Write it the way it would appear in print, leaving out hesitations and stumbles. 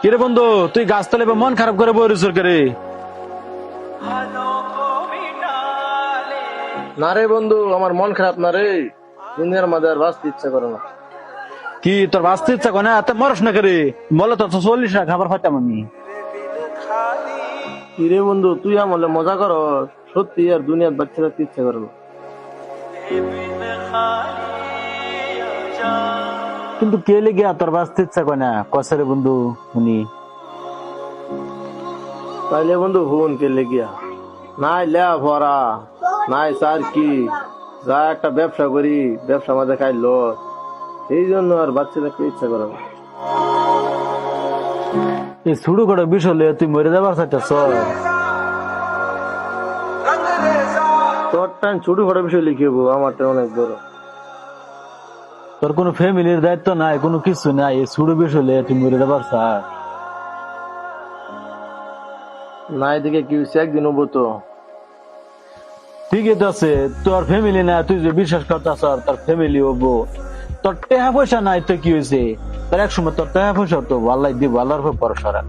কিরে বন্ধু, তুই গাছতলে মন খারাপ করে বই রইছস করে? না রে বন্ধু, আমার মন খারাপ না রে। দুনিয়ার মাঝে আর বাঁচতে ইচ্ছা করে না। কি তোর বাঁচতে ইচ্ছা করে না? এত মরস না করে? বলো তো 40 না খাবার খাইতাম আমি। কি রে বন্ধু, তুই আমলে মজা কর। সত্যি আর দুনিয়ার বাচ্চা থাকতে ইচ্ছা করে না। কিন্তু কে লেগে তোর বাঁচতে ইচ্ছা করে না কসরে বন্ধু উনি? তাইলে বন্ধু হুন কে লেগিয়া নাই লেয়া ভরা নাই স্যার কি যা একটা ব্যবসা করি, ব্যবসা মাঝে খাই লস। এই জন্য আর বাচ্চা থাকতে ইচ্ছা করে না। এই শুরু করে বিষয় লইয়া তুই মরে যাবার চাইতেছ? তোর টাইম ছোট বড় বিষয় লিখবো, আমারটা অনেক বড়। তোর কোনো ফ্যামিলির দায়িত্ব নাই, কোনো কিছু নাই, এই শুরু বিষয় লইয়া তুই মরে যাবার চাস? নাই দিকে কি হয়েছে, একদিন হবো তো। ঠিকই তো আছে, তোর ফ্যামিলি না, তুই যে বিশ্বাস করতেছ তোর ফ্যামিলি হবো। তোর টাকা পয়সা নাই তো কি হয়েছে? তোর এক সময় তোর টাকা পয়সা তো আল্লাহ দিব, আল্লাহর উপর ভরসা রাখ।